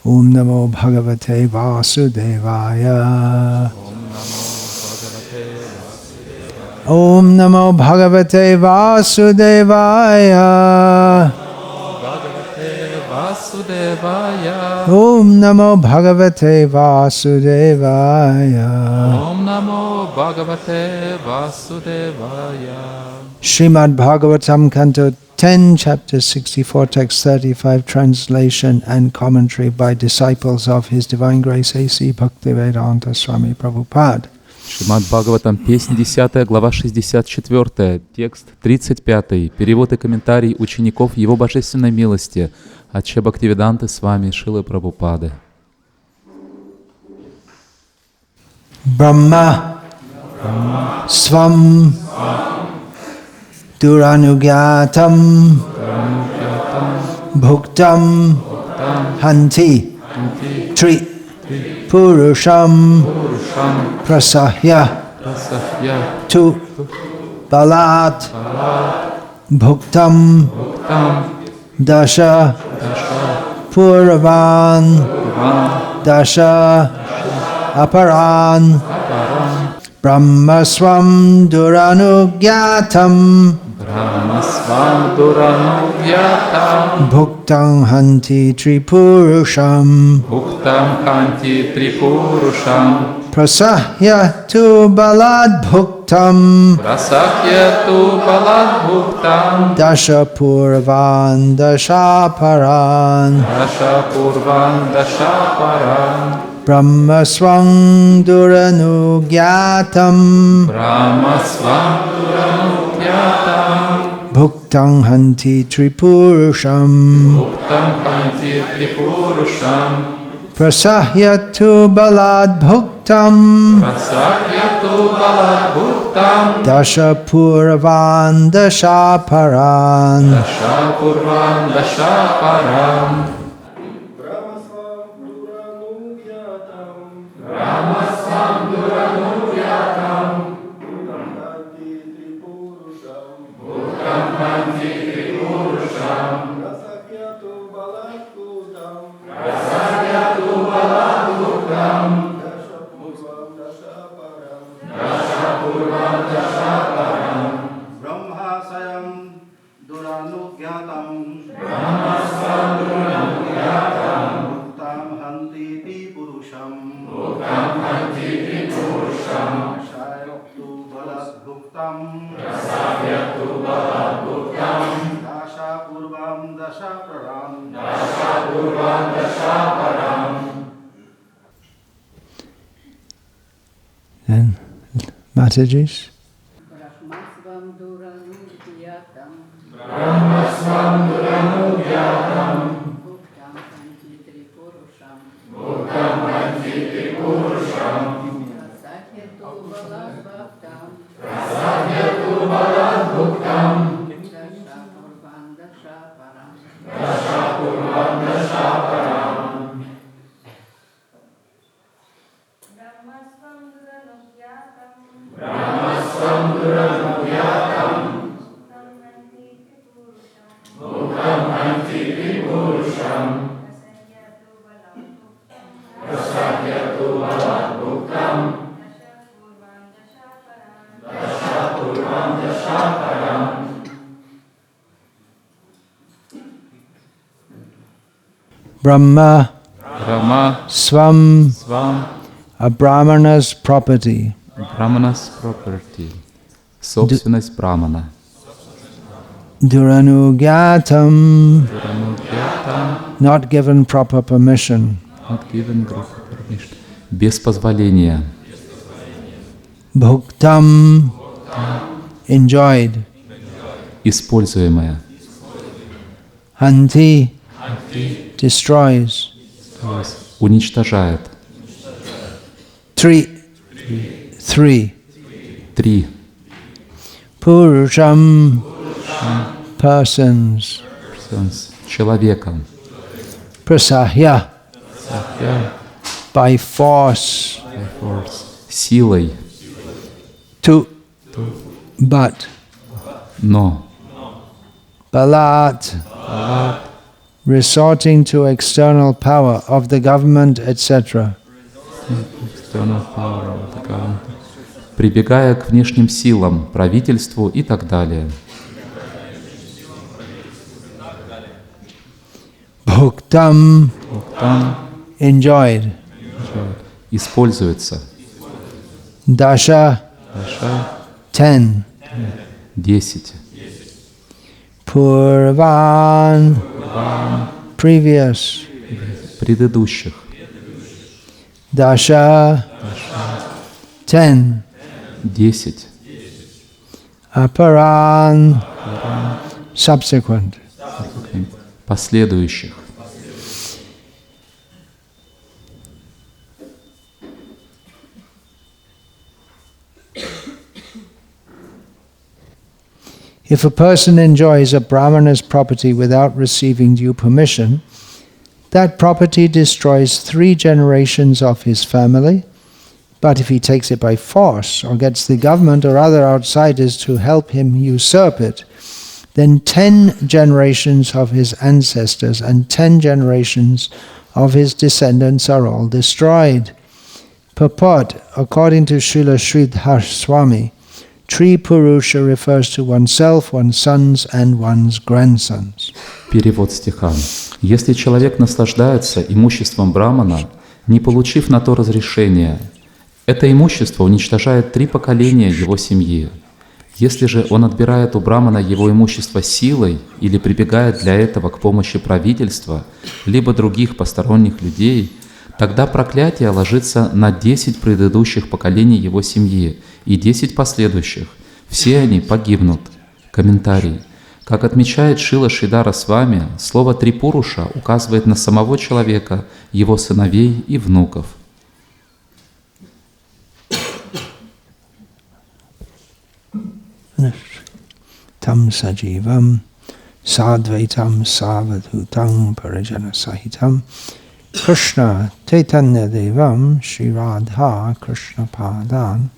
Om Namo Bhagavate Vasudevaya. Om Namo Bhagavate Vasudevaya. Om Namo Bhagavate Vasudevaya. Om Namo Bhagavate Vasudevaya. Srimad Bhagavatam, Canto 10, Chapter 64, Text 35, translation and commentary by disciples of His Divine Grace A.C. Bhaktivedanta Swami Prabhupada. Srimad Bhagavatam, песнь 10, глава 64, текст 35, перевод и комментарий учеников Его Божественной милости от Шри Бхактивиданты Свами Шилы Прабхупады. Brahma Swam Duranugyatam Bhuktam Hanti Tri Purusham Prasahya Tu Balat Bhuktam Dasha Puravan Dasha Aparan Brahmaswam Duranugyatam Bhuktam Hanti Tripurusham Prasahya Tu Balad Bhuktam Dasha Purvan Dasha Paran Brahmaswam Duranugyatam Bhuktam Hanti Tripurusham Prasahya Tu Balad Bhuktam Dasha Purvan Dasha Paran And Mataji's. Brahma Swam a Brahmana's property. Brahmana's property. Собственность Брахмана. Duranugyatam not given proper permission. Not given proper permission. Без позволения. Bhuktam enjoyed. Используемое. Hanti destroys. Уничтожает. Three. Purusham persons. Человеком. Prasahya by force. Силой. But. Но. Balat. resorting to external power of the government, etc. Прибегая к внешним силам, правительству и так далее. Bhuktam, enjoyed. Используется. Dasha, 10. 10. Purvan, previous. Предыдущих. Dasha, 10. 10. Aparan, subsequent. Последующих. If a person enjoys a brahmana's property without receiving due permission, that property destroys 3 generations of his family. But if he takes it by force or gets the government or other outsiders to help him usurp it, then 10 generations of his ancestors and 10 generations of his descendants are all destroyed. Purport, according to Srila Sridhar Swami, Tri-Purusha refers to oneself, one's sons and one's grandsons. Перевод стиха. Если человек наслаждается имуществом брамана, не получив на то разрешения, это имущество уничтожает 3 поколения его семьи. Если же он отбирает у брамана его имущество силой или прибегает для этого к помощи правительства, либо других посторонних людей, тогда проклятие ложится на 10 предыдущих поколений его семьи и 10 последующих. Все они погибнут. Комментарий. Как отмечает Шрила Шридхара Свами, слово «трипуруша» указывает на самого человека, его сыновей и внуков. Tam sajivam sadvaitam savadhutam parijana sahitam Krishna Chaitanya Devam Shri Radha Krishna Padan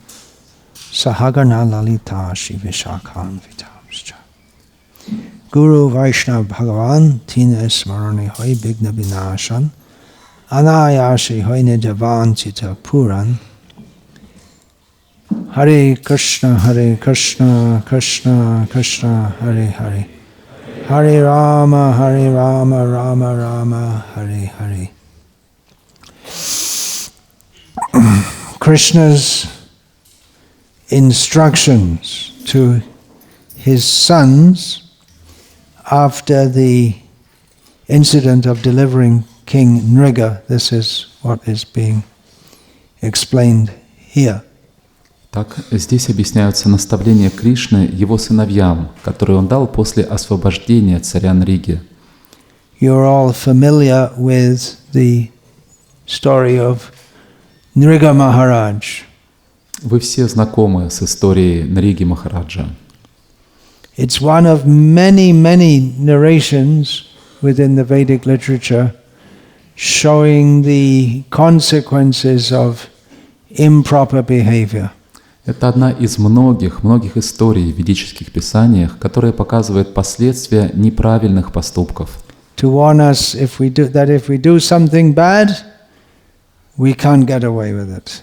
Sahagana Lalita Shri Vishakhan Vitamscha Guru Vaishnav Bhagavan Tina Smarani Hoi Bigna Vinashan Anayashi Hoi Nijavan Chita Puran Hare Krishna Krishna Krishna Hare Hare Hare Rama Rama Rama Hare Hare. Krishna's instructions to his sons after the incident of delivering King Nriga. This is what is being explained here. Так, здесь объясняются наставления Кришны его сыновьям, которые он дал после освобождения царя Нриги. You're all familiar with the story of Nriga Maharaj. Вы все знакомы с историей Нриги Махараджа. It's one of many narrations within the Vedic literature showing the consequences of improper behavior. Это одна из многих историй в ведических писаниях, которая показывает последствия неправильных поступков. To warn us if we do something bad, we can't get away with it.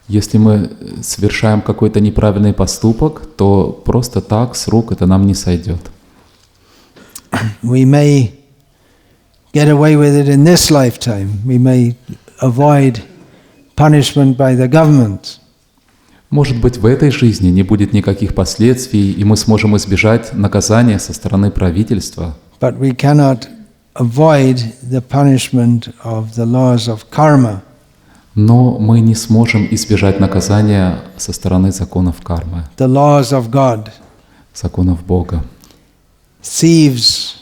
Если мы совершаем какой-то неправильный поступок, то просто так с рук это нам не сойдет. We may get away with it in this lifetime. We may avoid punishment by the government. Может быть, в этой жизни не будет никаких последствий, и мы сможем избежать наказания со стороны правительства. But we cannot avoid the punishment of the laws of karma. Но мы не сможем избежать наказания со стороны законов кармы, The laws of God. законов Бога. Thieves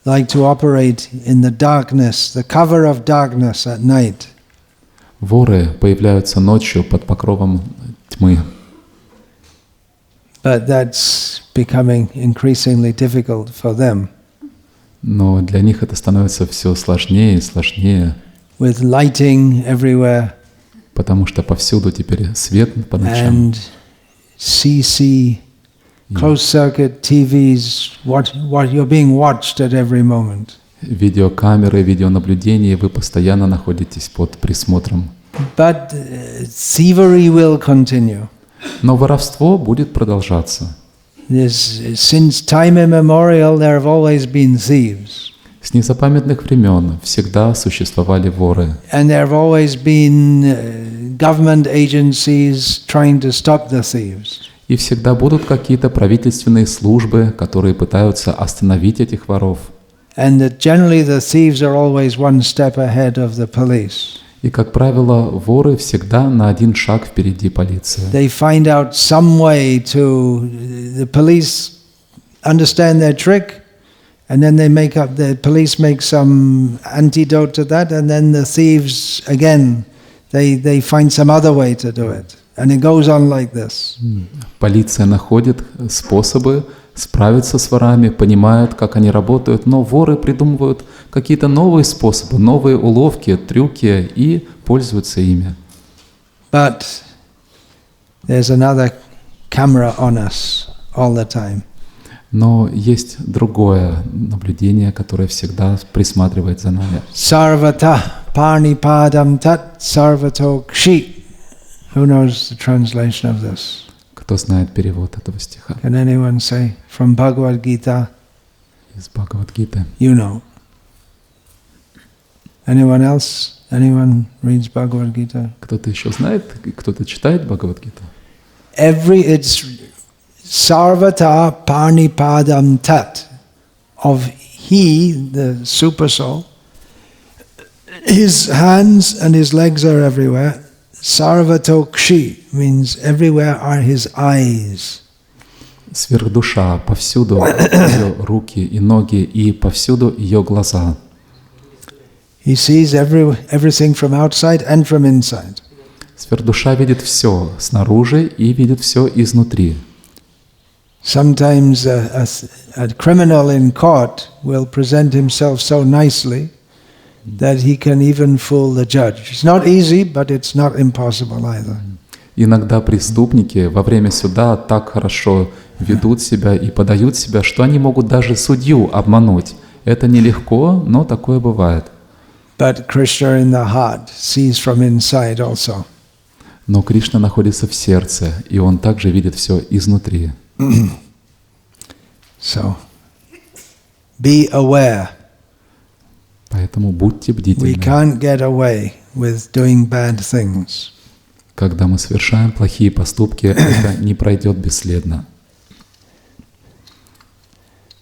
like to operate in the darkness, the cover of darkness at night. Воры появляются ночью под покровом тьмы. But that's becoming increasingly difficult for them. Но для них это становится все сложнее и сложнее, With lighting everywhere потому что повсюду теперь свет по ночам. and CC, closed circuit TVs, what you're being watched at every moment. видеокамеры, видеонаблюдение, вы постоянно находитесь под присмотром. But thievery will continue. Но воровство будет продолжаться. Since time immemorial, there have always been thieves. С незапамятных времен всегда существовали воры. And there have always been government agencies trying to stop the thieves. И всегда будут какие-то правительственные службы, которые пытаются остановить этих воров. And that generally the thieves are always one step ahead of the police. И, как правило, воры всегда на один шаг впереди полиции. They find out some way to, the police understand their trick, and then the police make some antidote to that, and then the thieves, again, they find some other way to do it. And it goes on like this. Полиция находит способы справиться с ворами, понимают, как они работают, но воры придумывают какие-то новые способы, новые уловки, трюки и пользуются ими. But there's another camera on us all the time. Но есть другое наблюдение, которое всегда присматривает за нами. Sarvata parnipadam tat sarvato kshi. Who knows the translation of this? Кто знает перевод этого стиха? Can anyone say from Bhagavad Gita? Из Бхагавад-гиты. You know. Anyone else? Anyone reads Bhagavad Gita? Кто-то еще знает? Кто-то читает Бхагавад-гиту? It's sarvata parnipadam tat, of he, the super soul. His hands and his legs are everywhere. Sarvato kshi means everywhere are his eyes. Сверхдуша, повсюду ее руки и ноги, и повсюду ее глаза. He sees everything from outside and from inside. Сверхдуша видит все снаружи и видит все изнутри. Sometimes a criminal in court will present himself so nicely that he can even fool the judge. It's not easy, but it's not impossible either. Иногда преступники во время суда так хорошо ведут себя и подают себя, что они могут даже судью обмануть. Это нелегко, но такое бывает. But Krishna in the heart sees from inside also. Но Кришна находится в сердце, и Он также видит все изнутри. So, be aware. Поэтому будьте We бдительны. can't get away with doing bad things. Когда мы совершаем плохие поступки, это не пройдет бесследно.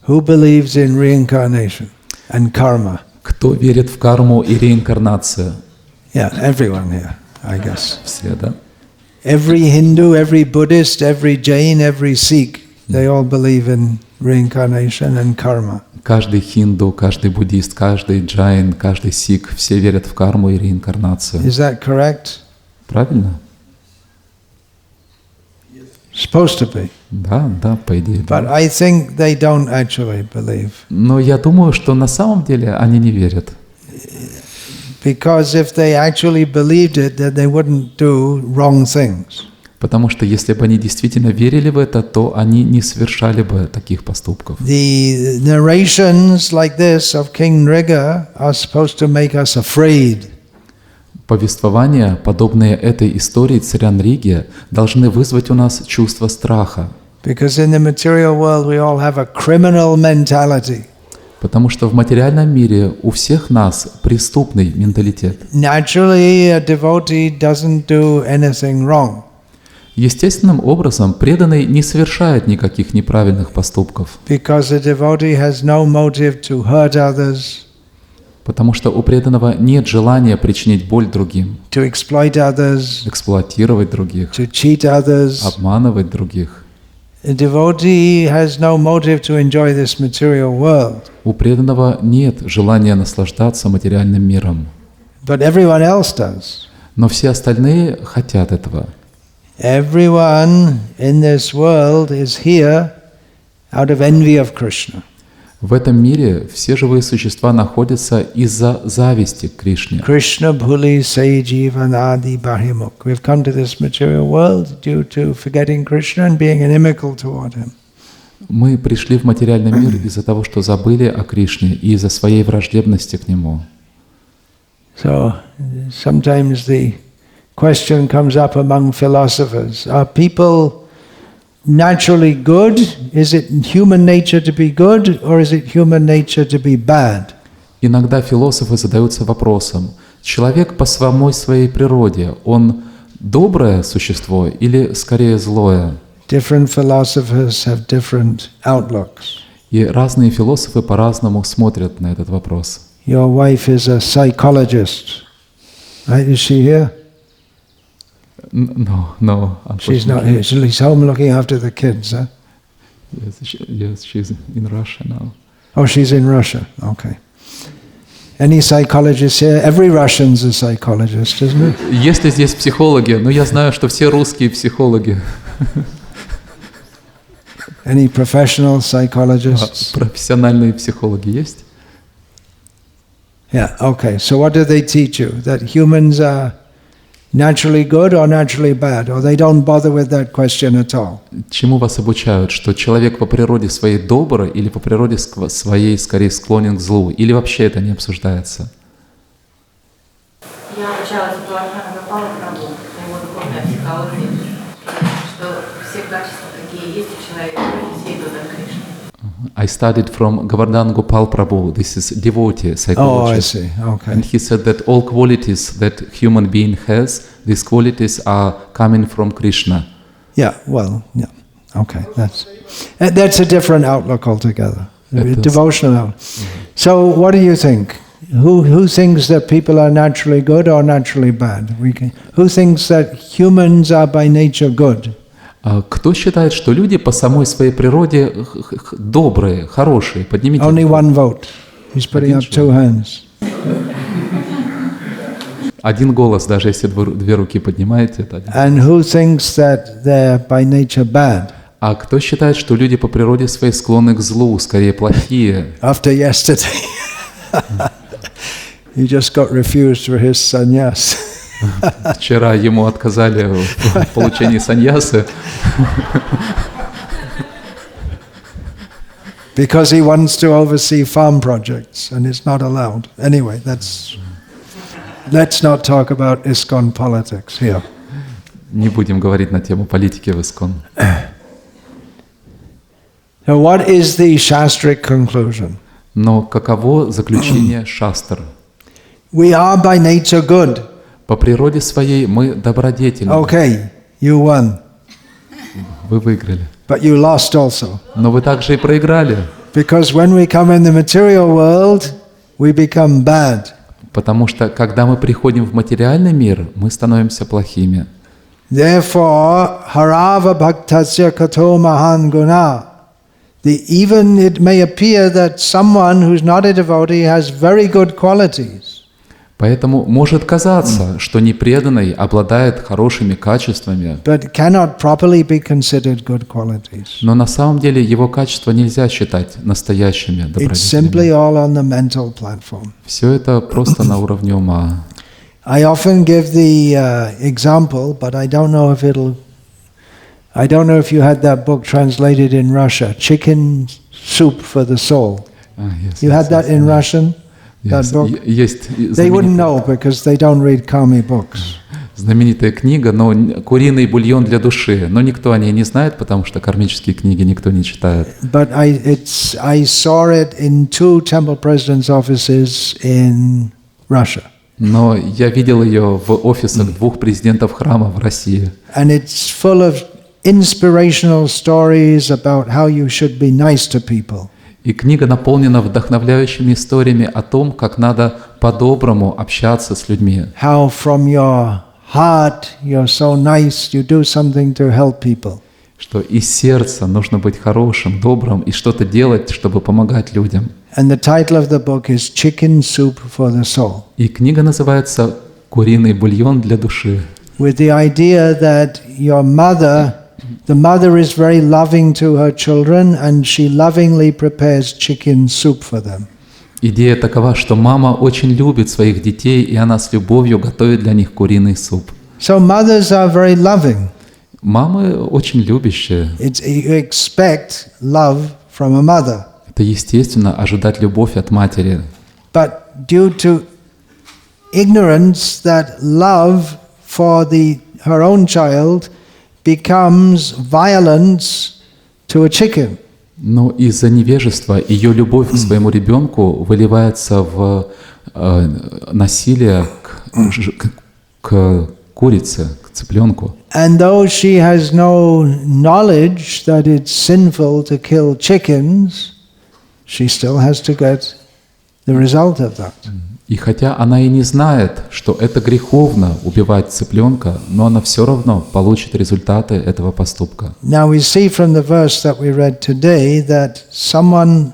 Who believes in reincarnation and karma? Кто верит в карму и реинкарнацию? Yeah, everyone here, I guess. Все, да? Every Hindu, every Buddhist, every Jain, every Sikh, they all believe in reincarnation and karma. Каждый хинду, каждый буддист, каждый джайн, каждый сикх, все верят в карму и реинкарнацию. Is that correct? Правильно? Supposed to be. Да, по идее. But Да. I think they don't actually believe. Но я думаю, что на самом деле они не верят. Because if they actually believed it, then they wouldn't do wrong things. Потому что если бы они действительно верили в это, то они не совершали бы таких поступков. The narrations like this of King Nriga are supposed to make us afraid. Повествования, подобные этой истории царя Нриги, должны вызвать у нас чувство страха. Because in the material world we all have a criminal mentality. Потому что в материальном мире у всех нас преступный менталитет. Naturally, a devotee doesn't do anything wrong. Естественным образом преданный не совершает никаких неправильных поступков. Because a devotee has no motive to hurt others, Потому что у преданного нет желания причинить боль другим, to exploit others, эксплуатировать других, to cheat others. обманывать других. A devotee has no motive to enjoy this material world. У преданного нет желания наслаждаться материальным миром. But everyone else does. Но все остальные хотят этого. Everyone in this world is here out of envy of Krishna. В этом мире все живые существа находятся из-за зависти к Кришне. Krishna bhuli say jivan adi bahimuk. We've come to this material world due to forgetting Krishna and being inimical toward him. Мы пришли в материальный мир из-за того, что забыли о Кришне и из-за своей враждебности к Нему. So sometimes the question comes up among philosophers: are people naturally good? Is it human nature to be good, or is it human nature to be bad? Иногда философы задаются вопросом: человек по самой своей природе, он доброе существо или скорее злое? Different philosophers have different outlooks. И разные философы по-разному смотрят на этот вопрос. Your wife is a psychologist, right? Is she here? No. She's not here. She's home looking after the kids, huh? Yes, she's in Russia now. Oh, she's in Russia. Okay. Any psychologists here? Every Russian's a psychologist, isn't it? Есть ли здесь психологи? Но я знаю, что все русские психологи. Any professional psychologists? Профессиональные психологи есть? Yeah, okay. So what do they teach you? That humans are naturally good or naturally bad? Or they don't bother with that question at all? Чему вас обучают? Что человек по природе своей добрый или по природе своей скорее склонен к злу? Или вообще это не обсуждается? Я обучалась у Бхагаватам, его духовной психологии, что все качества, какие есть у человека, все идут от Кришны. I studied from Govardhan Gopal Prabhu. This is devotee psychologist. Oh, I see. Okay. And he said that all qualities that human being has, these qualities are coming from Krishna. Yeah, well, yeah. Okay, that's a different outlook altogether. Devotional outlook. So what do you think? Who thinks that people are naturally good or naturally bad? Who thinks that humans are by nature good? Кто считает, что люди по самой своей природе добрые, хорошие? Поднимите Only руку. one vote. He's putting up two hands. Один голос, даже если две руки поднимаете, это один. And who thinks that they're by nature bad? А кто считает, что люди по природе своей склонны к злу, скорее плохие? After yesterday, he just got refused for his sannyas. Вчера ему отказали в получении саньясы. Because he wants to oversee farm projects and it's not allowed. Anyway, let's not talk about ISKCON politics here. Не будем говорить на тему политики в ISKCON. So what is the Shastric conclusion? Но каково заключение шастр? We are by nature good. По природе своей мы добродетельны. Okay, you won. Вы выиграли. But you lost also. Но вы также и проиграли. Because when we come in the material world, we become bad. Потому что, когда мы приходим в материальный мир, мы становимся плохими. Therefore, harava bhaktasya kato mahan guna. Even it may appear that someone who's not a devotee has very good qualities. Поэтому может казаться, что непреданный обладает хорошими качествами, But cannot properly be considered good qualities. но на самом деле его качества нельзя считать настоящими It's simply добродетелями. all on the mental platform. Все это просто на уровне ума. I often give the example, but I don't know if you had that book translated in Russia, Chicken Soup for the Soul. You had that in Russian? That book? Есть They wouldn't know because they don't read kami books. знаменитая книга, но «Куриный бульон для души». Но никто о ней не знает, потому что кармические книги никто не читает. But I saw it in 2 temple presidents' offices in Russia. Но я видел ее в офисах 2 президентов храма в России. And it's full of inspirational stories about how you should be nice to people. И книга наполнена вдохновляющими историями о том, как надо по-доброму общаться с людьми. How from your heart you're so nice, you do something to help people. Что из сердца нужно быть хорошим, добрым и что-то делать, чтобы помогать людям. And the title of the book is Chicken Soup for the Soul. И книга называется «Куриный бульон для души». With the idea that the mother is very loving to her children and she lovingly prepares chicken soup for them. Идея такова, что мама очень любит своих детей, и она с любовью готовит для них куриный суп. So mothers are very loving. Мамы очень любящие. You expect love from a mother. Это естественно ожидать любовь от матери. But due to ignorance, that love for her own child becomes violence to a chicken. Но из-за невежества ее любовь к своему ребенку выливается в насилие к курице, к цыпленку. And though she has no knowledge that it's sinful to kill chickens, she still has to get the result of that. И хотя она и не знает, что это греховно убивать цыпленка, но она все равно получит результаты этого поступка. Now we see from the verse that we read today that someone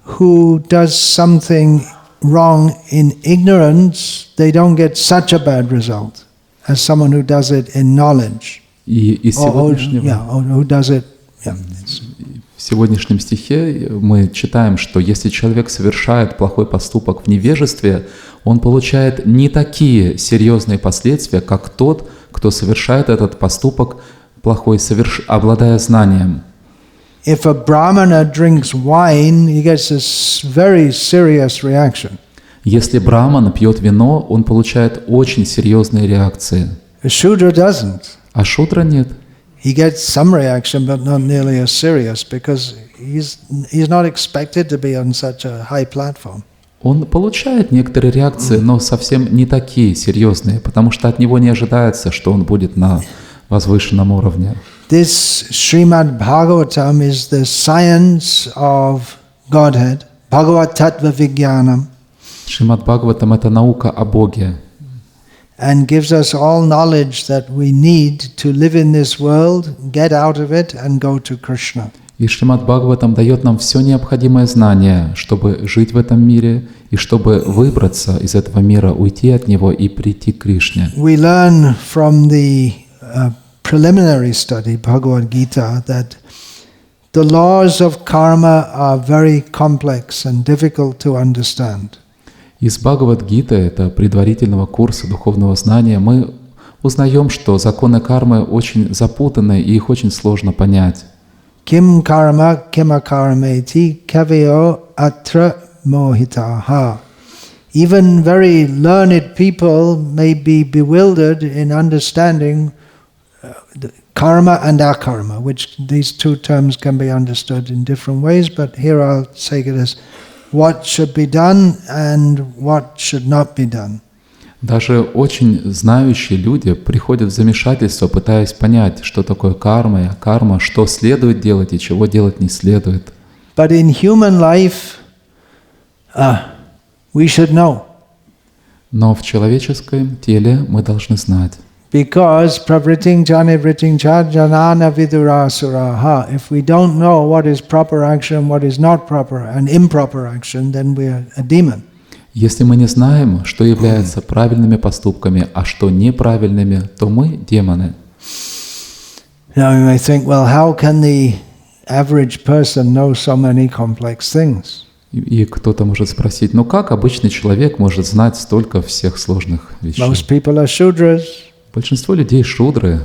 who does something wrong in ignorance, they don't get such a bad result as someone who does it in knowledge. И из сегодняшнего... or who does it, В сегодняшнем стихе мы читаем, что если человек совершает плохой поступок в невежестве, он получает не такие серьезные последствия, как тот, кто совершает этот поступок плохой, обладая знанием. If a brahmana drinks wine, he gets a very serious reaction. Если браман пьет вино, он получает очень серьезные реакции. A shudra doesn't. А шудра нет. He gets some reaction, but not nearly as serious, because he's not expected to be on such a high platform. Он получает некоторые реакции, но совсем не такие серьезные, потому что от него не ожидается, что он будет на возвышенном уровне. This Srimad Bhagavatam is the science of Godhead, Bhagavat Tattva Vijnanam, Шримад Бхагаватам — это наука о Боге, and gives us all knowledge that we need to live in this world, get out of it, and go to Krishna. И Шримад Бхагаватам дает нам все необходимое знание, чтобы жить в этом мире и чтобы выбраться из этого мира, уйти от него и прийти к Кришне. We learn from the preliminary study, Bhagavad Gita, that the laws of karma are very complex and difficult to understand. Из Бхагавад-гиты, это предварительного курса духовного знания, мы узнаем, что законы кармы очень запутаны и их очень сложно понять. Kim karma kimakarmeti kaveyo atra mohitaha. Even very learned people may be bewildered in understanding karma and akarma, which these two terms can be understood in different ways, but here I'll say it as what should be done and what should not be done. Даже очень знающие люди приходят в замешательство, пытаясь понять, что такое карма и акарма, что следует делать и чего делать не следует. But in human life, we should know. Но в человеческом теле мы должны знать. Because pravriting janivriting janana vidurasuraha. If we don't know what is proper action, what is not proper and improper action, then we are a demon. Если мы не знаем, что является правильными поступками, а что неправильными, то мы демоны. Now you may think, well, how can the average person know so many complex things? И кто-то может спросить, ну как обычный человек может знать столько всех сложных вещей? Most people are shudras. Большинство людей шудры.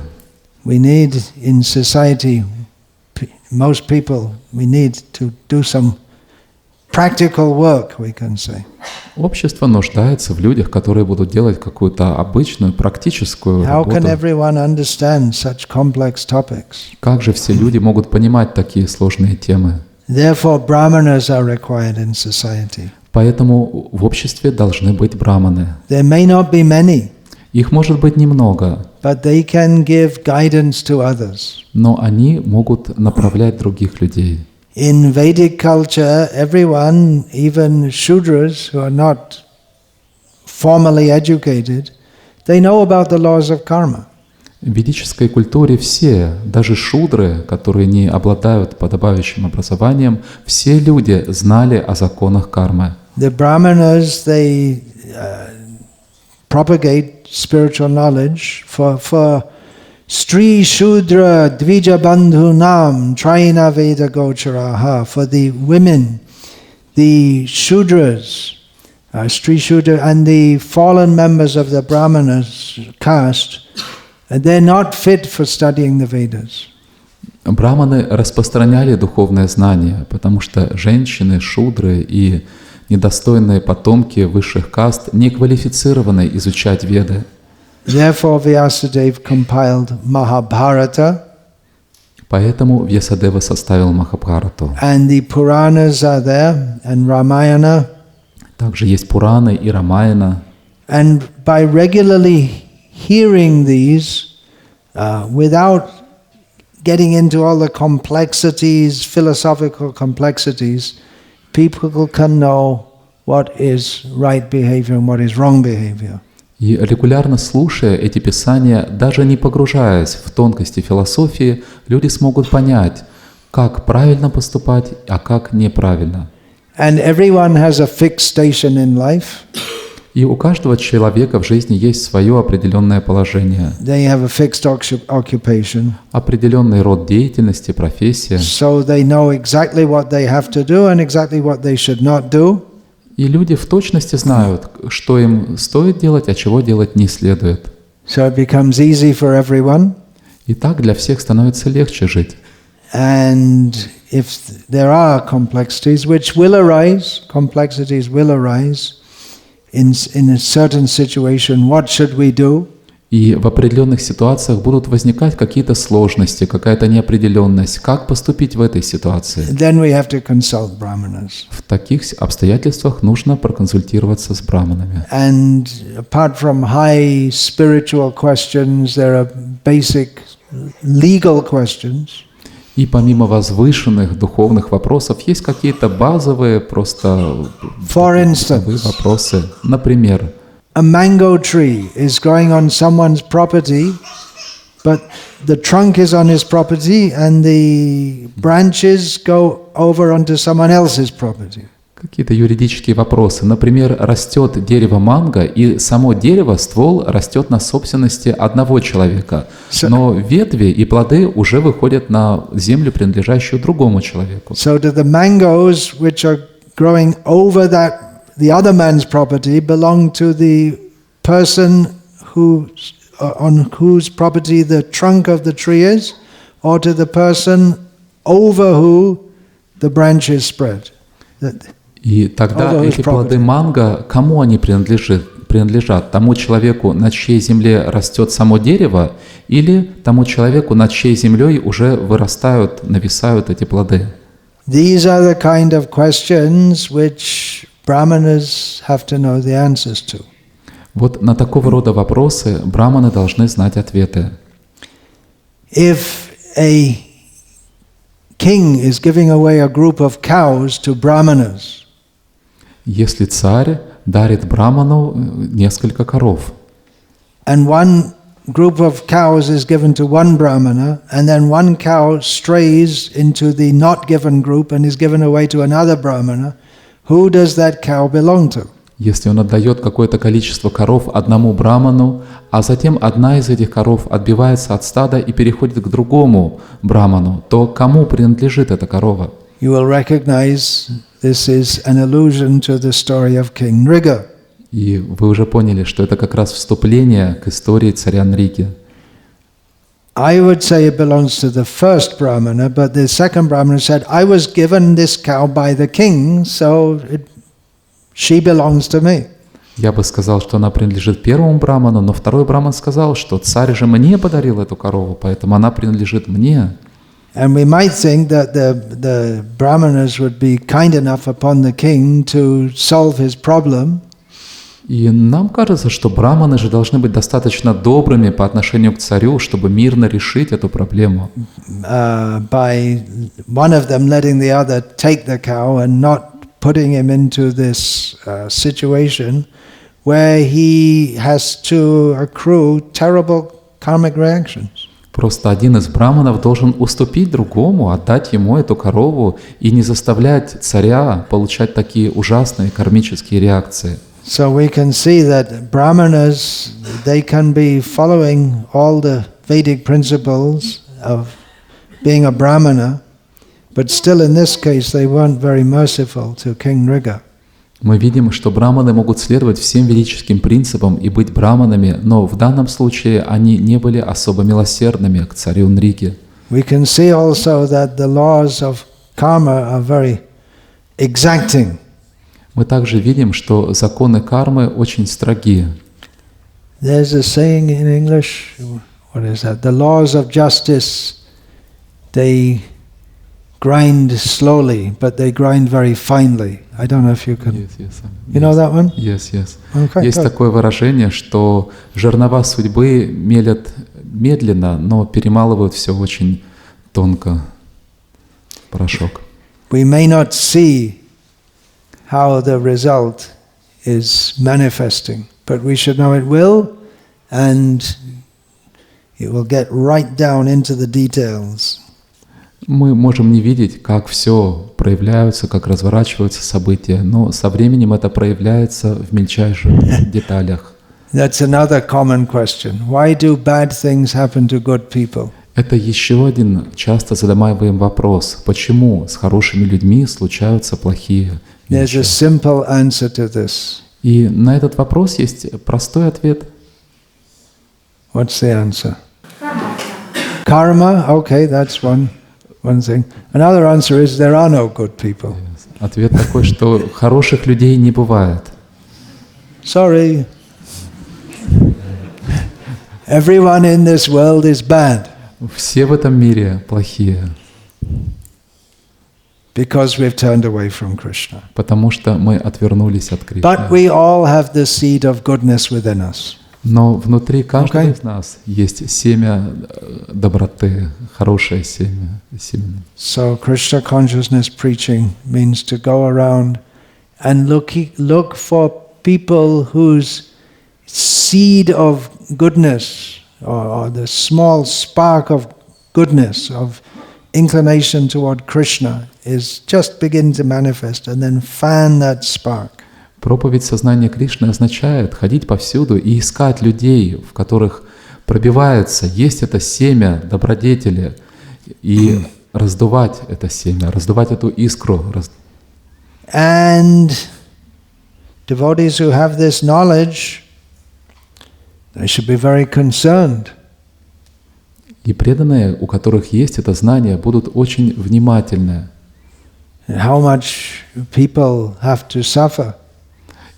We need in society, most people, we need to do some practical work, we can say. Общество нуждается в людях, которые будут делать какую-то обычную, практическую How can работу. everyone understand such complex topics? Как же все люди могут понимать такие сложные темы? Therefore, brahmanas are required in society. Поэтому в обществе должны быть браманы. There may not be many, Их может быть немного, but they can give guidance to others. но они могут направлять других людей. In Vedic culture, everyone, even Shudras who are not formally educated, they know about the laws of karma. В ведической культуре все, даже шудры, которые не обладают подобающим образованием, все люди знали о законах кармы. The brahmanas, they propagate spiritual knowledge for Stri Shudra Dvija Bandhu Nam Traina Veda Gocharaha. For the women, the Shudras, Stri Shudra, and the fallen members of the Brahmanas caste, they're not fit for studying the Vedas. Браманы распространяли духовное знание, потому что женщины, шудры и недостойные потомки высших каст не квалифицированы изучать Веды. Therefore, Vyasadeva compiled Mahabharata. Поэтому Вьясадева составил Махабхарату. And the Puranas are there, and Ramayana. Также есть Пураны и Рамаяна. And by regularly hearing these, without getting into all the complexities, philosophical complexities, people can know what is right behavior and what is wrong behavior. И регулярно слушая эти писания, даже не погружаясь в тонкости философии, люди смогут понять, как правильно поступать, а как неправильно. And everyone has a fixed station in life. И у каждого человека в жизни есть свое определенное положение, They have a fixed occupation. определенный род деятельности, профессия. So they know exactly what they have to do and exactly what they should not do. И люди в точности знают, что им стоит делать, а чего делать не следует. So it becomes easy for everyone. И так для всех становится легче жить. And if there are complexities which will arise, in a certain situation, what should we do? И в определенных ситуациях будут возникать какие-то сложности, какая-то неопределенность. Как поступить в этой ситуации? Then we have to consult brahmanas. В таких обстоятельствах нужно проконсультироваться с браманами. And apart from high spiritual questions, there are basic legal questions. И помимо возвышенных духовных вопросов, есть какие-то базовые, просто базовые вопросы. Например, a mango tree is growing on someone's property, but the trunk is on his property and the branches go over onto someone else's property. Какие-то юридические вопросы. Например, растет дерево манго, и само дерево, ствол, растет на собственности одного человека. Но ветви и плоды уже выходят на землю, принадлежащую другому человеку. So do the mangoes which are growing over the other man's property belong to the person on whose property the trunk of the tree is, or to the person over who the branch is spread? И тогда эти плоды манго, кому они принадлежат? Тому человеку, на чьей земле растет само дерево, или тому человеку, над чьей землей уже вырастают, нависают эти плоды? These are the kind of questions which brahmanas have to know the answers to. Вот на такого рода вопросы браманы должны знать ответы. If a king is giving away a group of cows to brahmanas, если царь дарит браману несколько коров, and one group of cows is given to one brahmana, and then one cow strays into the not given group and is given away to another brahmana, who does that cow belong to? Если он отдает какое-то количество коров одному браману, а затем одна из этих коров отбивается от стада и переходит к другому браману, то кому принадлежит эта корова? You will recognize this is an allusion to the story of King Nriga. И вы уже поняли, что это как раз вступление к истории царя Нриги. I would say it belongs to the first brahmana, but the second brahmana said, I was given this cow by the king, so she belongs to me. Я бы сказал, что она принадлежит первому браману, но второй браман сказал, что царь же мне подарил эту корову, поэтому она принадлежит мне. And we might think that the brahmanas would be kind enough upon the king to solve his problem. И нам кажется, что браманы же должны быть достаточно добрыми по отношению к царю, чтобы мирно решить эту проблему. By one of them letting the other take the cow and not putting him into this situation where he has to accrue terrible karmic reactions. Просто один из браманов должен уступить другому, отдать ему эту корову и не заставлять царя получать такие ужасные кармические реакции. So we can see that brahmanas, they can be following all the Vedic principles of being a brahmana, but still in this case they weren't very merciful to King Nriga. Мы видим, что браманы могут следовать всем ведическим принципам и быть браманами, но в данном случае они не были особо милосердными к царю Нрике. We can see also that the laws of karma are very exacting. Мы также видим, что законы кармы очень строги. There's a saying in English, what is that? The laws of justice, they grind slowly, but they grind very finely. I don't know if you can... You know that one? Yes. Okay, Есть good. такое выражение, что жернова судьбы мелят медленно, но перемалывают все очень тонко. Порошок. We may not see how the result is manifesting, but we should know it will, and it will get right down into the details. Мы можем не видеть, как все проявляются, как разворачиваются события, но со временем это проявляется в мельчайших деталях. That's another common question. Why do bad things happen to good people? Это еще один часто задаваемый вопрос. Почему с хорошими людьми случаются плохие There's a вещи? simple answer to this. И на этот вопрос есть простой ответ. What's the answer? Karma. Okay, that's one thing. Another answer is there are no good people. Ответ такой, что хороших людей не бывает. Sorry. Everyone in this world is bad. Все в этом мире плохие, Because we've turned away from Krishna. потому что мы отвернулись от Кришны. But we all have the seed of goodness within us. Но внутри каждого Okay. из нас есть семя доброты, хорошее семя. So Krishna consciousness preaching means to go around and look for people whose seed of goodness or the small spark of goodness, of inclination toward Krishna is just begin to manifest and then fan that spark. Проповедь сознания Кришны означает ходить повсюду и искать людей, в которых пробивается, есть это семя добродетели, и раздувать это семя, раздувать эту искру. And devotees who have this knowledge, they should be very concerned. И преданные, у которых есть это знание, будут очень внимательны. How much people have to suffer.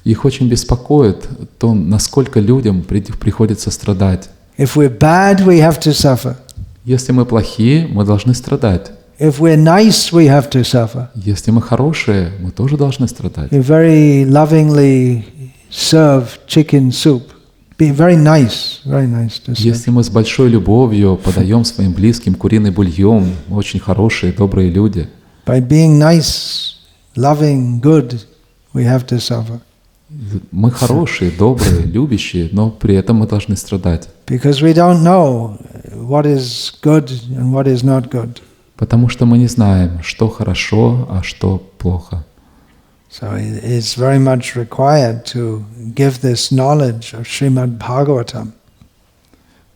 Их очень беспокоит то, насколько людям приходится страдать. If we're bad, we have to suffer. Если мы плохие, мы должны страдать. If we're nice, we have to suffer. Если мы хорошие, мы тоже должны страдать. You very lovingly serve chicken soup. Be very nice to serve. Если мы с большой любовью подаем своим близким куриный бульон, мы очень хорошие, добрые люди. By being nice, loving, good, we have to suffer. Мы хорошие, добрые, любящие, но при этом мы должны страдать. Because we don't know what is good and what is not good. Потому что мы не знаем, что хорошо, а что плохо. So it's very much required to give this knowledge of Srimad Bhagavatam.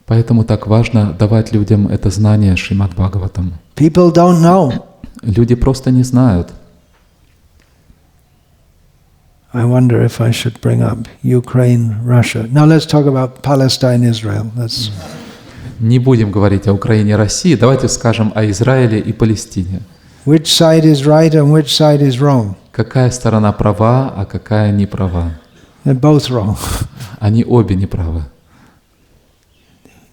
Поэтому так важно давать людям это знание Шримад Бхагаватам. People don't know. Люди просто не знают. I wonder if I should bring up Ukraine, Russia. Now let's talk about Palestine, Israel. Не будем говорить о Украине и России, давайте скажем о Израиле и Палестине. Which side is right and which side is wrong? Какая сторона права, а какая не права? They're both wrong. Они обе не правы.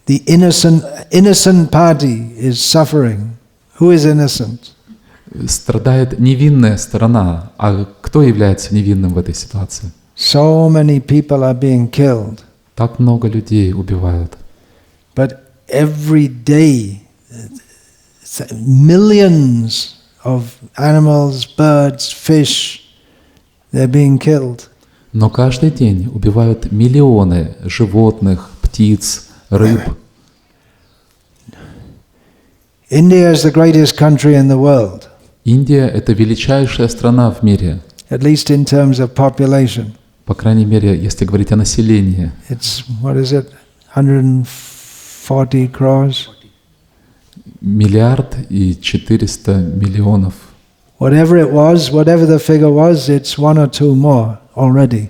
The innocent party is suffering. Who is innocent? Страдает невинная сторона. А кто является невинным в этой ситуации? So many people are being killed. Так много людей убивают. But every day, millions of animals, birds, fish, they're being killed. Но каждый день убивают миллионы животных, птиц, рыб. India is the greatest country in the world. Индия — это величайшая страна в мире, At least in terms of population. по крайней мере, если говорить о населении. It's, what is it, 140 crores? 1,4 миллиарда whatever it was, whatever the figure was, it's one or two more already.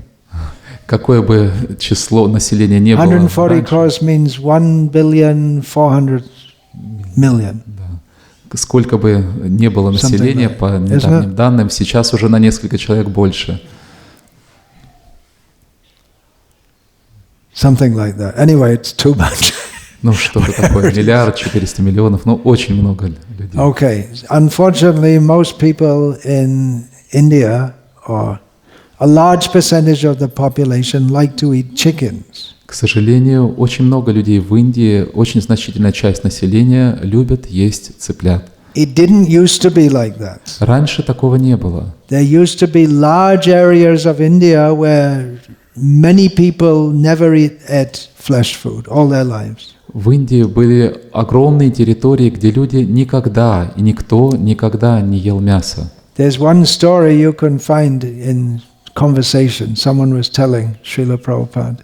Какое бы число населения не было 140 раньше, crores means 1,4 billion. сколько бы не было населения, like по that, недавним данным, сейчас уже на несколько человек больше. Something like that. Anyway, it's too much. Ну, что-то такое, 1,4 миллиарда, ну, очень много людей. Okay. Unfortunately, most people in India, or a large percentage of the population, like to eat chickens. К сожалению, очень много людей в Индии, очень значительная часть населения любят есть цыплят. It didn't used to be like that. Раньше такого не было. There used to be large areas of India where many people never ate flesh food all their lives. В Индии были огромные территории, где люди никогда и никто никогда не ел мясо. There's one story you can find in conversation. Someone was telling Srila Prabhupada.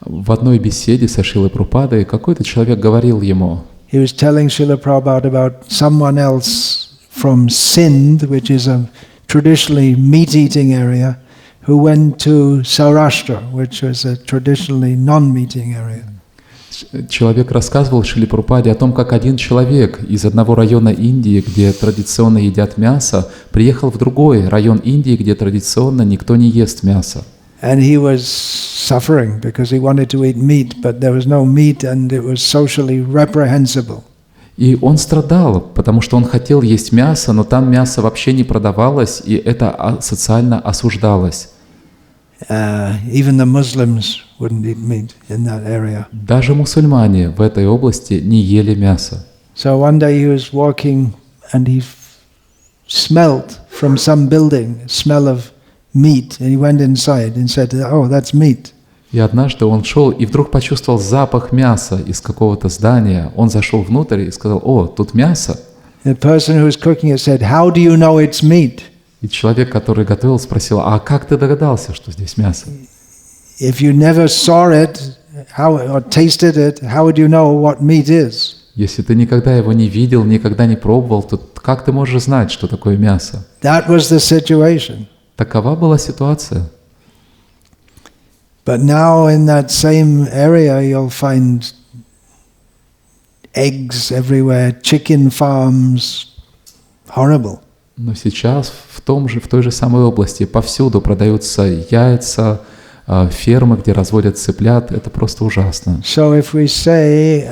В одной беседе со Шрилой Прабхупадой какой-то человек говорил ему, He was telling Srila Prabhupada about someone else from Sindh, which is a traditionally meat-eating area, who went to Saurashtra, which was a traditionally non-meat-eating area. человек рассказывал Шриле Прабхупаде о том, как один человек из одного района Индии, где традиционно едят мясо, приехал в другой район Индии, где традиционно никто не ест мясо. And he was suffering because he wanted to eat meat, but there was no meat and it was socially reprehensible. И он страдал, потому что он хотел есть мясо, но там мясо вообще не продавалось, и это социально осуждалось. Even the Muslims wouldn't eat meat in that area. Даже мусульмане в этой области не ели мясо. So one day he was walking and he smelled from some building a smell of meat, and he went inside and said, "Oh, that's meat." И однажды он шел и вдруг почувствовал запах мяса из какого-то здания. Он зашел внутрь и сказал: «О, тут мясо». The person who was cooking it said, "How do you know it's meat?" И человек, который готовил, спросил: «А как ты догадался, что здесь мясо?» If you never saw it, or tasted it, how would you know what meat is? Если ты никогда его не видел, никогда не пробовал, то как ты можешь знать, что такое мясо? That was the situation. Такова была ситуация. But now in that same area you'll find eggs everywhere, chicken farms, horrible. Но сейчас в той же самой области повсюду продаются яйца, фермы, где разводят цыплят. Это просто ужасно. So if we say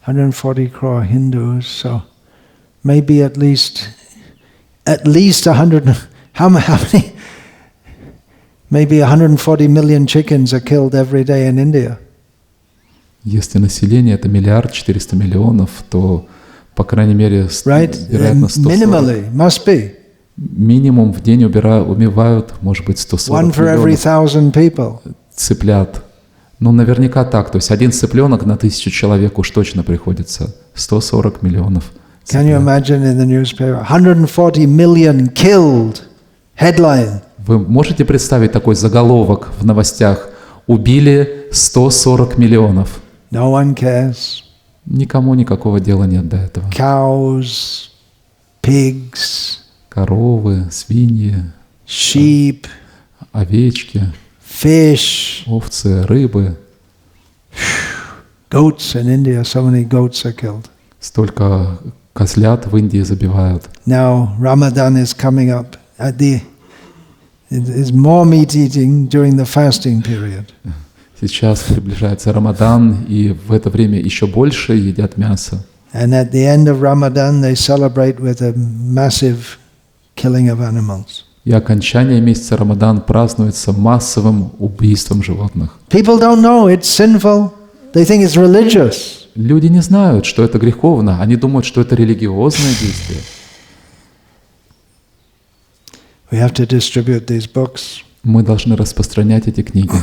140 crore Hindus, so maybe at least 100. How many? Maybe 140 million chickens are killed every day in India. Если население это 1,4 миллиарда, то, по крайней мере, вероятно, 140. Minimally, must be. Минимум в день убивают, может быть, 140 миллионов цыплят. Ну, наверняка так. То есть один цыпленок на 1000 человек уж точно приходится. 140 миллионов цыплят. Can you imagine in the newspaper, 140 million killed, headline. Вы можете представить такой заголовок в новостях? Убили 140 миллионов. No one cares. Никому никакого дела нет до этого. Cows, pigs, Коровы, свиньи, sheep, овечки, fish, овцы, рыбы. goats in India, so many goats are killed. Столько козлят в Индии забивают. Now Ramadan is coming up. There's more meat eating during the fasting period. Сейчас приближается Рамадан, и в это время еще больше едят мясо. And at the end of Ramadan, they celebrate with a massive killing of animals. И окончание месяца Рамадан празднуется массовым убийством животных. People don't know it's sinful. They think it's religious. Люди не знают, что это греховно. Они думают, что это религиозное действие. We have to distribute these books. Мы должны распространять эти книги.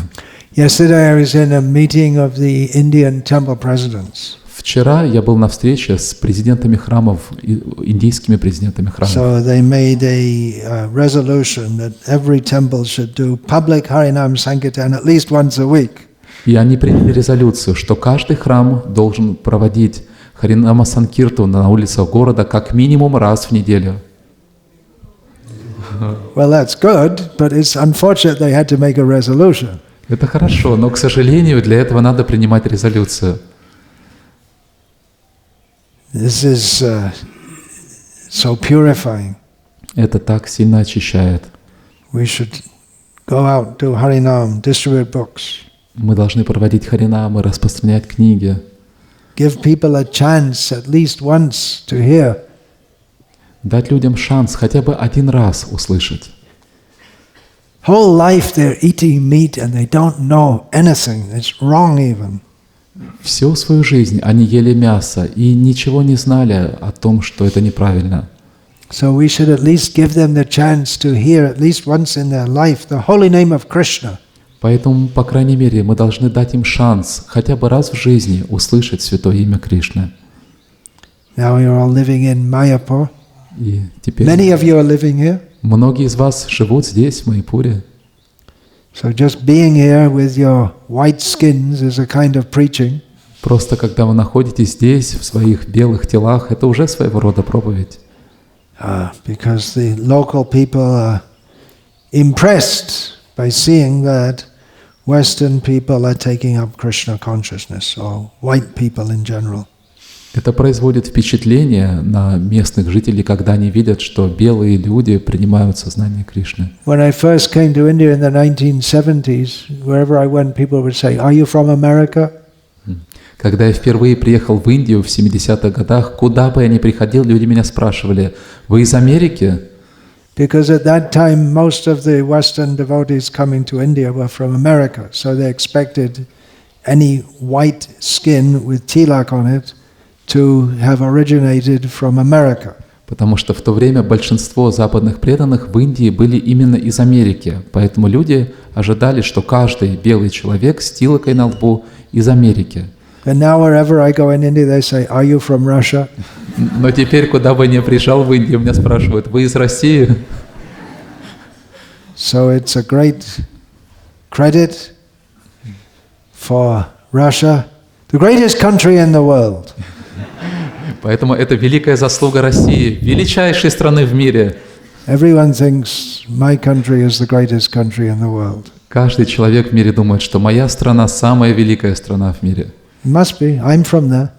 Yesterday I was in a meeting of the Indian temple presidents. Вчера я был на встрече с президентами храмов, индийскими президентами храмов. So they made a resolution that every temple should do public Harinam Sankirtan at least once a week. И они приняли резолюцию, что каждый храм должен проводить Харинама Санкирту на улицах города как минимум раз в неделю. Well, that's good, but it's unfortunate they had to make a resolution. Это хорошо, но, к сожалению, для этого надо принимать резолюцию. This is so purifying. Это так сильно очищает. We should go out, do Harinam, distribute books. Мы должны проводить харинамы, распространять книги. Give people a chance at least once to hear. Дать людям шанс хотя бы один раз услышать. Whole life they're eating meat and they don't know anything. It's wrong even. Всю свою жизнь они ели мясо и ничего не знали о том, что это неправильно. So we should at least give them the chance to hear at least once in their life the holy name of Krishna. Поэтому, по крайней мере, мы должны дать им шанс хотя бы раз в жизни услышать святое имя Кришны. Now you're all living in Mayapur. И теперь Many of you are living here. многие из вас живут здесь, в Майяпуре. So just being here with your white skins is a kind of preaching. Просто когда вы находитесь здесь, в своих белых телах, это уже своего рода проповедь. Because the local people are impressed by seeing that Western people are taking up Krishna consciousness, or white people in general. Это производит впечатление на местных жителей, когда они видят, что белые люди принимают сознание Кришны. When I first came to India in the 1970s, wherever I went, people would say, "Are you from America?" Когда я впервые приехал в Индию в 70-х годах, куда бы я ни приходил, люди меня спрашивали: «Вы из Америки?» Because at that time, most of the Western devotees coming to India were from America, so they expected any white skin with tilak on it to have originated from America. Потому что в то время большинство западных преданных в Индии были именно из Америки, поэтому люди ожидали, что каждый белый человек с тилокой на лбу из Америки. And now wherever I go in India, they say, "Are you from Russia?" Но теперь, куда бы ни приезжал в Индию, меня спрашивают: «Вы из России?» So it's a great credit for Russia, the greatest country in the world. Поэтому это великая заслуга России, величайшей страны в мире. Everyone thinks my country is the greatest country in the world. Каждый человек в мире думает, что моя страна самая великая страна в мире. It must be. I'm from there.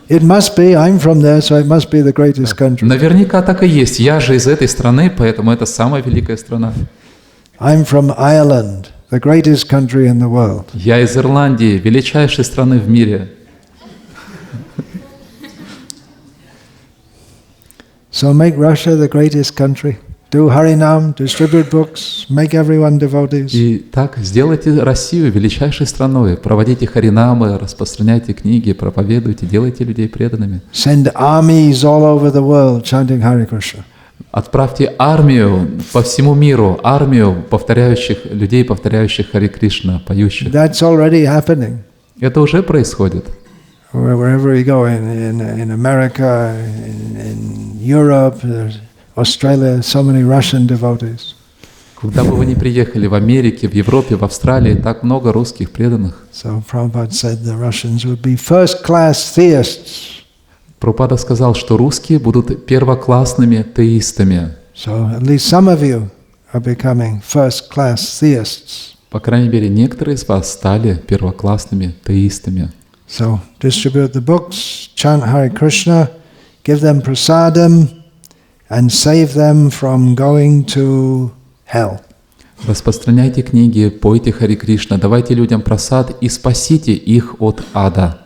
It must be. I'm from there, so it must be the greatest country. Наверняка так и есть. Я же из этой страны, поэтому это самая великая страна. I'm from Ireland, the greatest country in the world. Я из Ирландии, величайшей страны в мире. So make Russia the greatest country. Do Harinam, distribute books, make everyone devotees. И так сделайте Россию величайшей страной, проводите харинамы, распространяйте книги, проповедуйте, делайте людей преданными. Send armies all over the world chanting Hare Krishna. Отправьте армию по всему миру, армию людей, повторяющих Харе Кришна, поющих. That's already happening. Это уже происходит. Wherever we go, in America, in Europe, Australia, so many Russian devotees. Куда бы вы ни приехали, в Америке, в Европе, в Австралии, так много русских преданных. So Prabhupada said the Russians would be first-class theists. Прабхупада сказал, что русские будут первоклассными теистами. So at least some of you are becoming first-class theists. По крайней мере, некоторые из вас стали первоклассными теистами. So distribute the books, chant Hare Krishna, give them prasadam, and save them from going to hell. Распространяйте книги, пойте Харе Кришна, давайте людям прасад и спасите их от ада.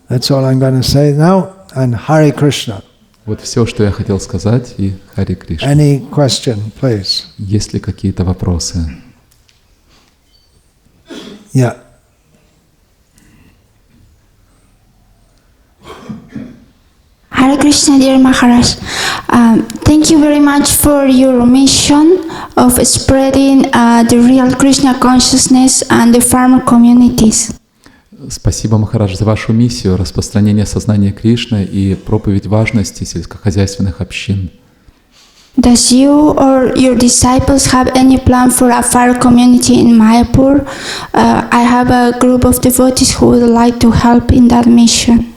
That's all I'm going to say now, and Hare Krishna. Вот все, что я хотел сказать, и Харе Кришна. Any question, please? Есть ли какие-то вопросы? Yeah. Hare Krishna, dear Maharaj. Thank you very much for your mission of spreading the real Krishna consciousness and the farmer communities. Спасибо, Махарадж, за вашу миссию распространения сознания Кришны и проповедь важности сельскохозяйственных общин. Does you or your disciples have any plan for a far community in Mayapur? I have a group of devotees who would like to help in that mission.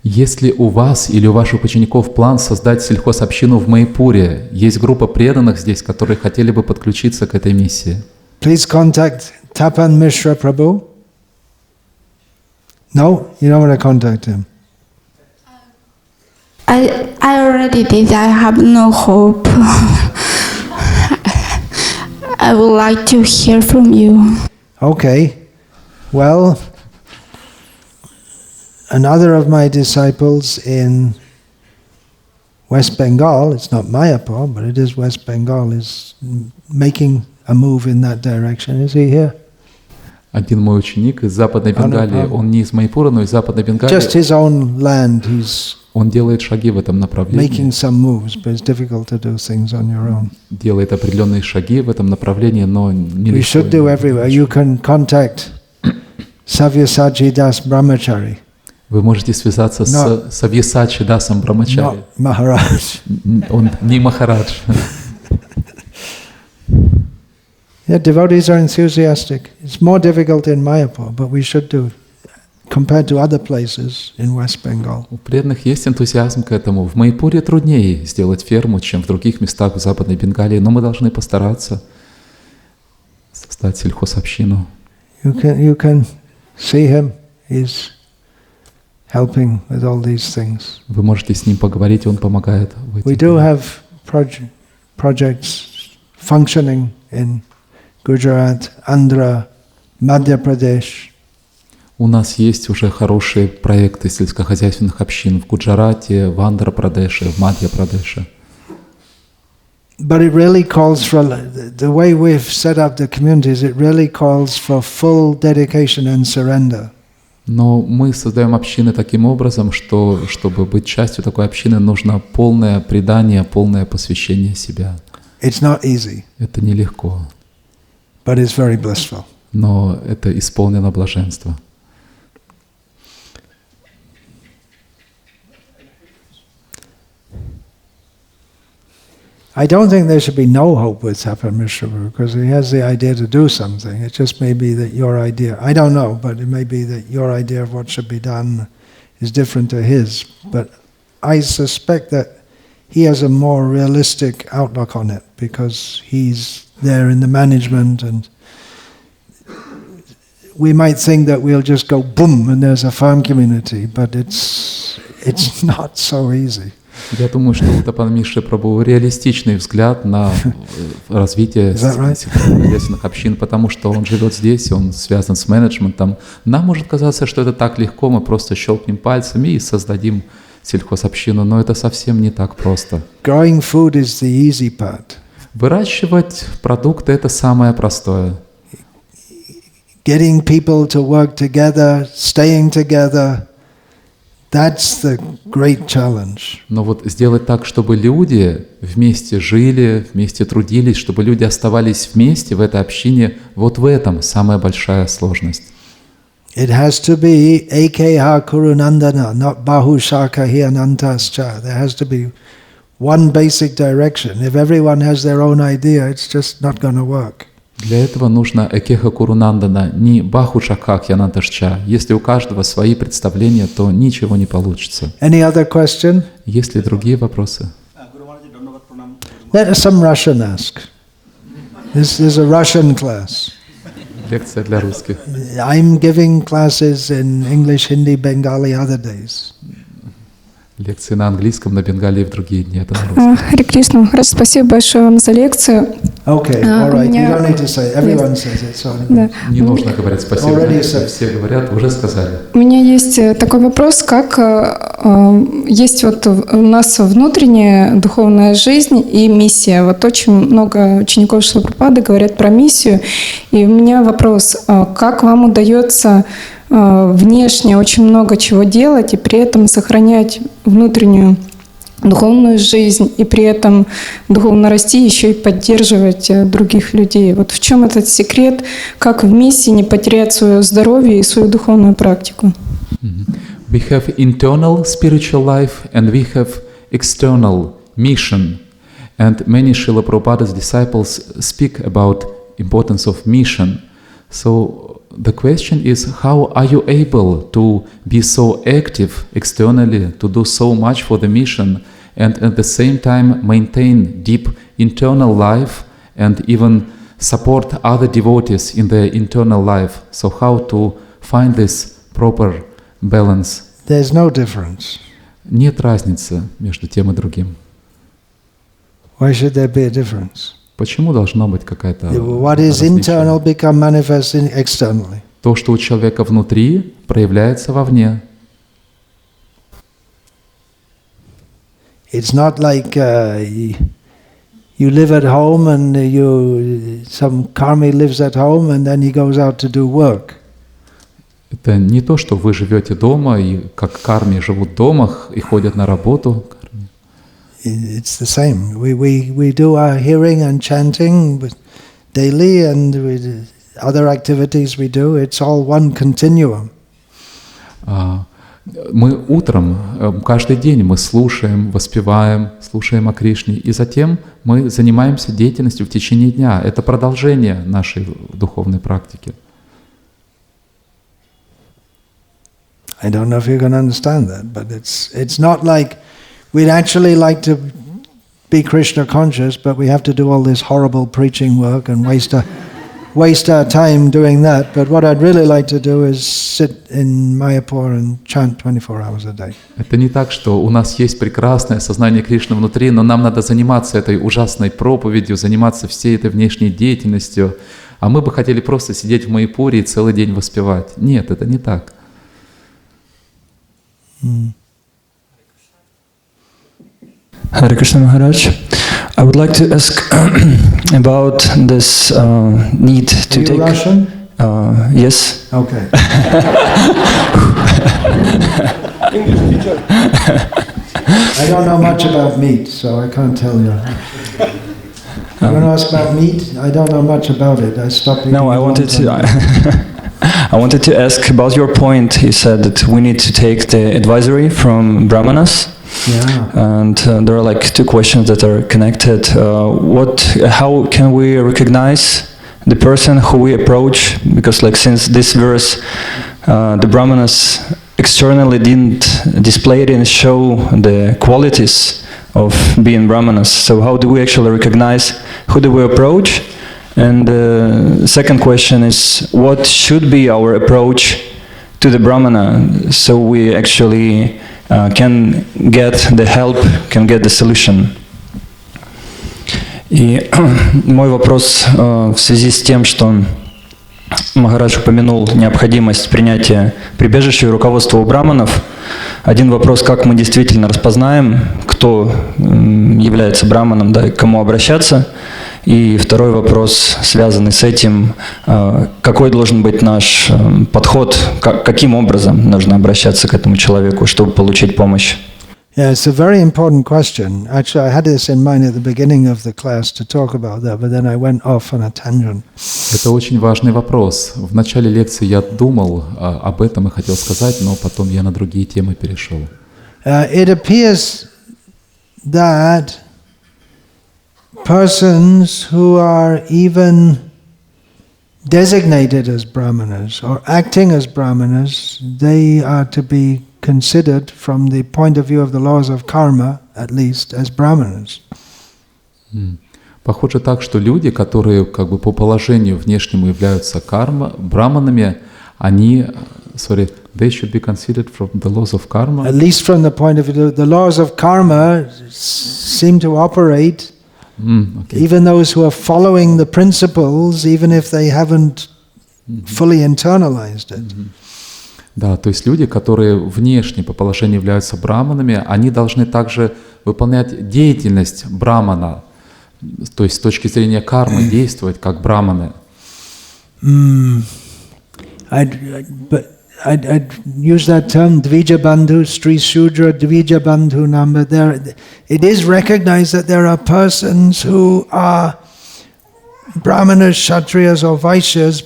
Есть ли у вас или у ваших учеников план создать сельхозобщину в Майяпуре? Есть группа преданных здесь, которые хотели бы подключиться к этой миссии. Please contact Tapan Mishra Prabhu. No? You don't want to contact him? I already did. I have no hope. I would like to hear from you. Okay. Well, another of my disciples in West Bengal, it's not Mayapur, but it is West Bengal, is making a move in that direction. Is he here? Один мой ученик из Западной Бенгалии, он не из Майяпура, но из Западной Бенгалии. Just his own land, he's он делает шаги в этом направлении. Making some moves, but it's difficult to do things on your own. Делает определенные шаги в этом направлении, но не We should do everywhere. You can contact Savyasachi Das Brahmachari. Вы можете связаться с Савьясачи Дасом Брамачари. Maharaj. Он не Махарадж. Yeah, devotees are enthusiastic. It's more difficult in Mayapur, but we should do compared to other places in West Bengal. У преданных есть энтузиазм к этому. В Майяпуре труднее сделать ферму, чем в других местах в Западной Бенгалии, но мы должны постараться создать сельхозобщину. You can see him. He's helping with all these things. Вы можете с ним поговорить, он помогает. We do have projects functioning in Gujarat, Andhra, Madhya Pradesh. У нас есть уже хорошие проекты сельскохозяйственных общин в Гуджарате, в Андхра-Прадеше, в Мадхья-Прадеше. But it really calls for, the way we've set up the communities, it really calls for full dedication and surrender. Но мы создаем общины таким образом, что, чтобы быть частью такой общины, нужно полное предание, полное посвящение себя. It's not easy. Это нелегко. But it's very blissful. Но это исполнено блаженство. I don't think there should be no hope with Tapan Mishra because he has the idea to do something. It just may be that your idea, I don't know, but it may be that your idea of what should be done is different to his. But I suspect that he has a more realistic outlook on it because he's there in the management, and we might think that we'll just go boom and there's a farm community, but it's not so easy. Я думаю, что у Тапана Мишры Прабху реалистичный взгляд на развитие сельскохозяйственных общин, потому что он живет здесь, он связан с менеджментом. Нам может казаться, что это так легко, мы просто щелкнем пальцами и создадим сельхозобщину, но это совсем не так просто. Growing food is the easy part. Выращивать продукты – это самое простое. Getting people to work together, staying together, that's the great challenge. Но вот сделать так, чтобы люди вместе жили, вместе трудились, чтобы люди оставались вместе в этой общине, вот в этом самая большая сложность. It has to be ekha kurunandana, not bahu shaka hianantascha. There has to be one basic direction. If everyone has their own idea, it's just not going to work. Для этого нужно экеха курунандана, не баху шакха янанташча. Если у каждого свои представления, то ничего не получится. Any other question? Есть ли другие вопросы? Let some Russian ask. This is a Russian class. Лекция для русских. I'm giving classes in English, Hindi, Bengali other days. Лекции на английском, на бенгалии в другие дни. Это на русском. Харе Кришна, спасибо большое вам за лекцию. Okay, all right. You don't need to say. Everyone says it. So Да. Не нужно говорить спасибо. Все говорят, уже сказали. У меня есть такой вопрос, как есть вот у нас внутренняя духовная жизнь и миссия. Вот очень много учеников Шрилы Прабхупады говорят про миссию. И у меня вопрос, как вам удается внешне очень много чего делать и при этом сохранять внутреннюю духовную жизнь и при этом духовно расти, еще и поддерживать других людей. Вот в чем этот секрет, как в миссии не потерять свое здоровье и свою духовную практику? We have internal spiritual life and we have external mission. And many Srila Prabhupada's disciples speak about importance of mission. So the question is, how are you able to be so active externally, to do so much for the mission, and at the same time maintain deep internal life and even support other devotees in their internal life? So how to find this proper balance? There's no difference. Нет разницы между тем и другим. Why should there be a difference? Почему должна быть какая-то What is internal become manifest externally. То, что у человека внутри, проявляется вовне. It's not like you live at home and some karmi lives at home and then he goes out to do work. Это не то, что вы живете дома, и как карми живут в домах и ходят на работу. It's the same. We do our hearing and chanting daily, and other activities we do. It's all one continuum. Мы утром, каждый день мы слушаем, воспеваем, слушаем о Кришне, и затем мы занимаемся деятельностью в течение дня. Это продолжение нашей духовной практики. I don't know if you can understand that, but it's not like we'd actually like to be Krishna conscious, but we have to do all this horrible preaching work and waste our time doing that. But what I'd really like to do is sit in Mayapur and chant 24 hours a day. Это не так, что у нас есть прекрасное сознание Кришны внутри, но нам надо заниматься этой ужасной проповедью, заниматься всей этой внешней деятельностью, а мы бы хотели просто сидеть в Майяпуре и целый день воспевать. Нет, это не так. Hare Krishna Maharaj, I would like to ask about this need to Are you take. Russian? Yes. Okay. English teacher. I don't know much about meat, so I can't tell you. You want to ask about meat? I don't know much about it. I stopped eating. No, I wanted to. I wanted to ask about your point. You said that we need to take the advisory from Brahmanas. Yeah. And there are like two questions that are connected. How can we recognize the person who we approach? Because like since this verse, the Brahmanas externally didn't display it and show the qualities of being Brahmanas. So how do we actually recognize who do we approach? And the second question is, what should be our approach to the Brahmana so we actually can get the help, can get the solution? И мой вопрос в связи с тем, что Махарадж упомянул необходимость принятия прибежища и руководства у браманов. Один вопрос, как мы действительно распознаем, кто является браманом, да, и к кому обращаться. И второй вопрос, связанный с этим, какой должен быть наш подход, каким образом нужно обращаться к этому человеку, чтобы получить помощь. Yeah, it's a very important question. Actually, I had this in mind at the beginning of the class to talk about that, but then I went off on a tangent. Это очень важный вопрос. В начале лекции я думал об этом и хотел сказать, но потом я на другие темы перешел. It appears that persons who are even designated as brahmanas or acting as brahmanas, they are to be considered from the point of view of the laws of karma, at least, as brahmanas. Похоже так, что люди, которые как бы по положению внешнему являются браманами, они, they should be considered from the laws of karma. At least from the point of view, the laws of karma seem to operate. Okay. Even those who are following the principles, even if they haven't fully internalized it. Да, то есть люди, которые внешне по положению являются браманами, они должны также выполнять деятельность брамана, то есть с точки зрения кармы действовать как браманы. I'd use that term, Dvija Bandhu, Sri Shudra, Dvija Bandhu number. It is recognized that there are persons who are Brahmanas, Kshatriyas or Vaishyas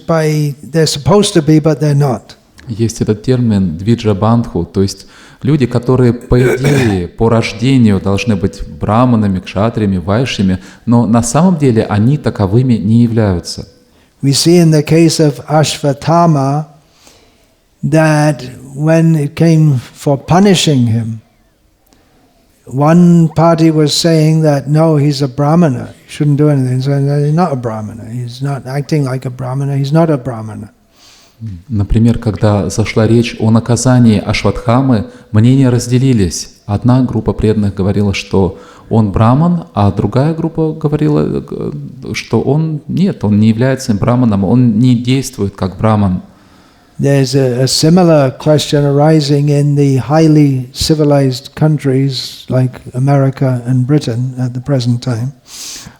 they're supposed to be, but they're not. Есть этот термин двиджа бандху, то есть люди, которые, по идее, по рождению должны быть браманами, кшатриями, вайшями, но на самом деле они таковыми не являются. We see in the case of Ashvatthama that when it came for punishing him, one party was saying that no, he's a brahmana, he shouldn't do anything. So he's not a brahmana, he's not acting like a brahmana, he's not a brahmana. Например, когда зашла речь о наказании Ашватхамы, мнения разделились. Одна группа преданных говорила, что он браман, а другая группа говорила, что он нет, он не является браманом, он не действует как браман. There's a similar question arising in the highly civilized countries like America and Britain at the present time.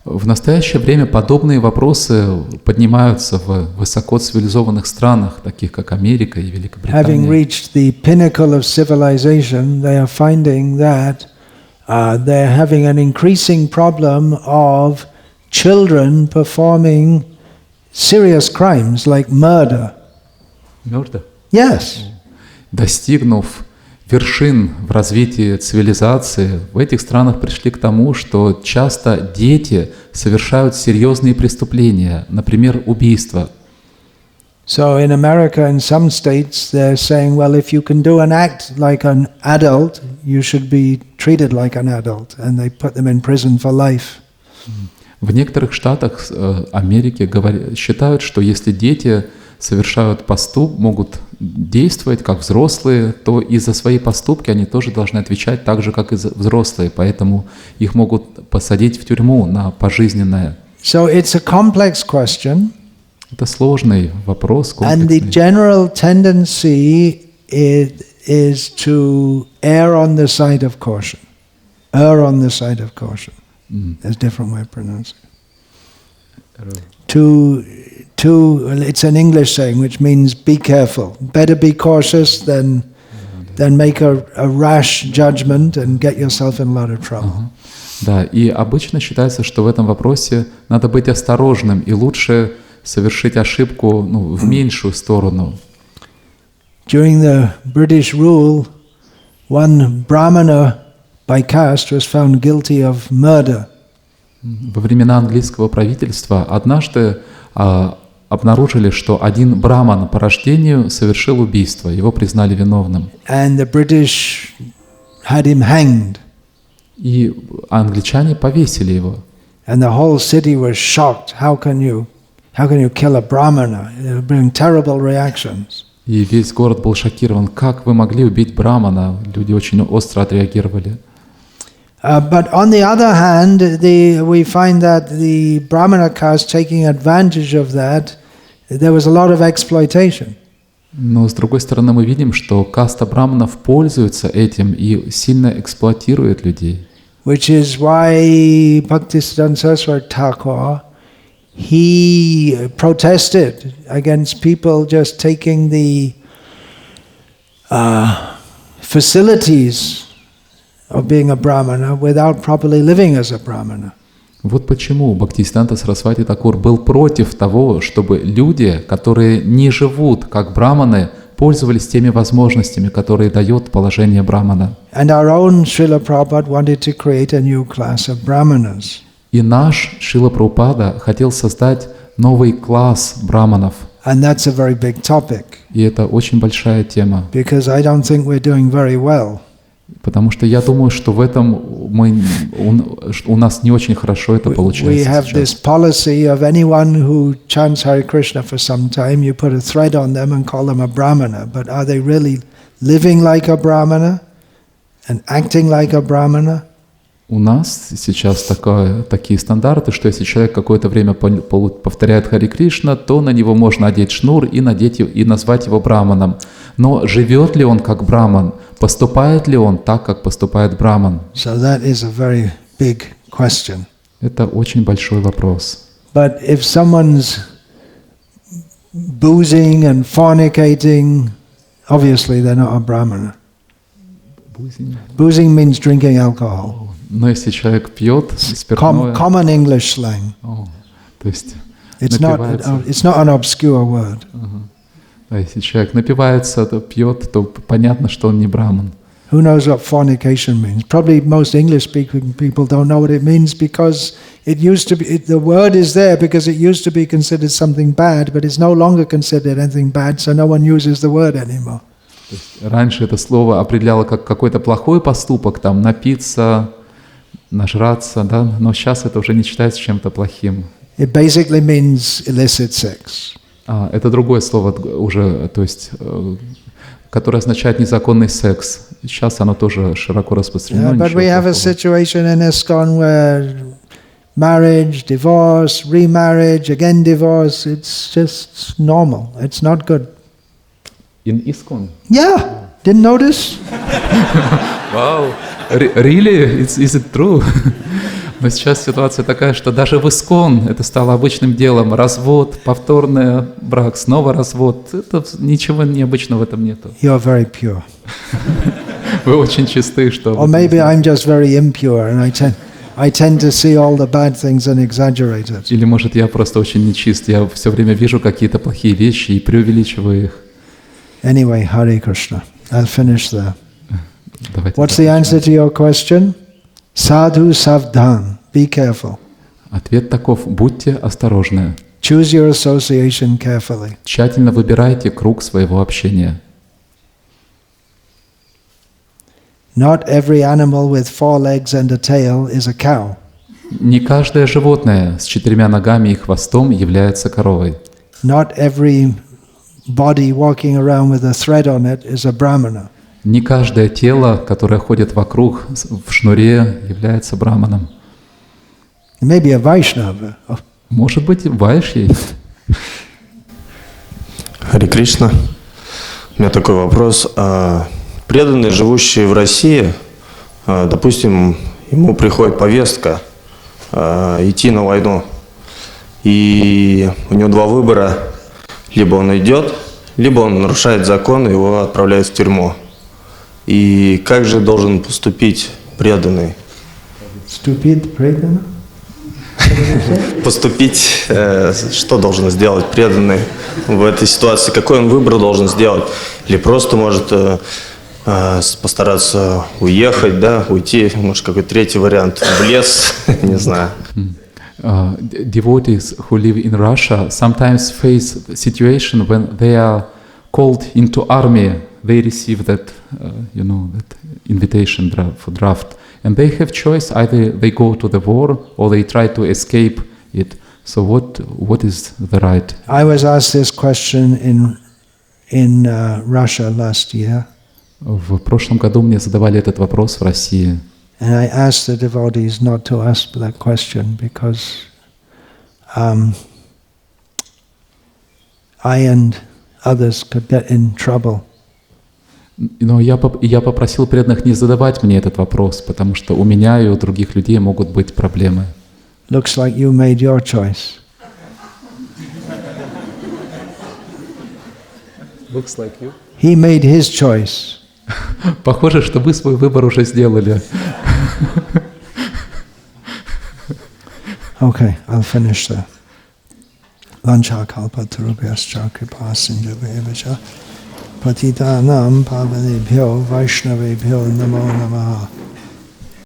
В настоящее время подобные вопросы поднимаются в высокоцивилизованных странах, таких как Америка и Великобритания. Having reached the pinnacle of civilization, they are finding that they're having an increasing problem of children performing serious crimes like murder. Мёртво? Yes. Достигнув вершин в развитии цивилизации, в этих странах пришли к тому, что часто дети совершают серьезные преступления, например, убийства. So in America, in some states, they're saying, well, if you can do an act like an adult, you should be treated like an adult, and they put them in prison for life. В некоторых штатах Америки считают, что если дети совершают могут действовать как взрослые, то и за свои поступки они тоже должны отвечать так же, как и взрослые, поэтому их могут посадить в тюрьму на пожизненное. So it's a complex question. Это сложный вопрос, And the комплексный. general tendency is to err on the side of caution. Err on the side of caution. There's a different way of pronouncing it. It's an English saying which means be careful. Better be cautious than make a rash judgment and get yourself in a lot of trouble. Да, и обычно считается, что в этом вопросе надо быть осторожным и лучше совершить ошибку в меньшую сторону. During the British rule, one Brahmana by caste was found guilty of murder. Во времена английского правительства однажды обнаружили, что один браман по рождению совершил убийство, его признали виновным. And the British had him hanged. И англичане повесили его. And the whole city was shocked. How can you kill a Brahmana? It would bring terrible reactions. И весь город был шокирован. Как вы могли убить брамана? Люди очень остро отреагировали. But on the other hand, we find that the Brahmana caste taking advantage of that, there was a lot of exploitation. Но с другой стороны мы видим, что каста браманов пользуется этим и сильно эксплуатирует людей. Which is why Bhaktisiddhanta Saraswati Thakur, he protested against people just taking the facilities of being a Brahmana without properly living as a Brahmana. Вот почему Бхактисиддханта Сарасвати Такур был против того, чтобы люди, которые не живут как браманы, пользовались теми возможностями, которые дает положение брамана. And our own Srila Prabhupada wanted to create a new class of Brahmanas. И наш Шрила Прабхупада хотел создать новый класс браманов. And that's a very big topic. И это очень большая тема. Because I don't think we're doing very well. Потому что я думаю, что в этом у нас не очень хорошо это получается. We have this policy of anyone who chants Hare Krishna for some time, you put a thread on them and call them a Brahmana. But are they really living like a Brahmana and acting like a Brahmana? У нас сейчас такие стандарты, что если человек какое-то время повторяет Харе Кришна, то на него можно одеть шнур и назвать его браманом. Но живет ли он как браман? Поступает ли он так, как поступает браман? So that is a very big question. Это очень большой вопрос. But if someone's boozing and fornicating, obviously they're not a Brahmana. Boozing means drinking alcohol. Но если человек пьет спиртное... Common English slang. То есть it's not an obscure word. А если человек напивается, то пьет, то понятно, что он не браман. Who knows what fornication means? Probably most English-speaking people don't know what it means because it used to be, the word is there because it used to be considered something bad, but it's no longer considered anything bad, so no one uses the word anymore. Раньше это слово определяло как какой-то плохой поступок, там, напиться, нажраться, да, но сейчас это уже не считается чем-то плохим. It basically means illicit sex. Это другое слово уже, то есть, которое означает незаконный секс. Сейчас оно тоже широко распространено. But we have a situation in ISKCON where marriage, divorce, remarriage, again divorce, it's just normal. It's not good. In ISKCON? Yeah, didn't notice? Wow, really? Is it true? Но сейчас ситуация такая, что даже в ISKCON это стало обычным делом. Развод, повторный брак, снова развод. Это ничего необычного в этом нету. You're very pure. Вы очень чисты, что... Or maybe I'm just very impure and I tend to see all the bad things and exaggerate it. Или, может, я просто очень нечист. Я все время вижу какие-то плохие вещи и преувеличиваю их. Anyway, Hare Krishna. I'll finish there. Давайте What's the answer to your question? Sadhu savdhan. Be careful. Ответ таков: будьте осторожны. Choose your association carefully. Тщательно выбирайте круг своего общения. Not every animal with 4 legs and a tail is a cow. Не каждое животное с 4 ногами и хвостом является коровой. Not every body walking around with a thread on it is a brahmana. Не каждое тело, которое ходит вокруг в шнуре, является браманом. Maybe a Vaishnava. Oh. Может быть, вайши. Харе Кришна. У меня такой вопрос. Преданные, живущие в России, допустим, ему приходит повестка идти на войну, и у него 2 выбора. Либо он идет, либо он нарушает закон, и его отправляют в тюрьму. И как же должен поступить преданный? Поступить, что должен сделать преданный в этой ситуации? Какой он выбор должен сделать? Или просто может постараться уехать, да, уйти, может какой-то третий вариант, в лес, не знаю. Devotees who live in Russia sometimes face a situation when they are called into army. They receive that, that invitation for draft, and they have choice: either they go to the war or they try to escape it. So what is the right? I was asked this question in Russia last year. В прошлом году мне задавали этот вопрос в России. And I asked the devotees not to ask that question because I and others could get in trouble. Но я попросил преданных не задавать мне этот вопрос, потому что у меня и у других людей могут быть проблемы. Looks like you made your choice. Looks like you. He made his choice. Похоже, что вы свой выбор уже сделали. Okay, I'll finish there. Vancha kalpatarubhyascha kripa sindhubhyevacha patitanam pavanebhyo vaishnavebhyo namo namaha.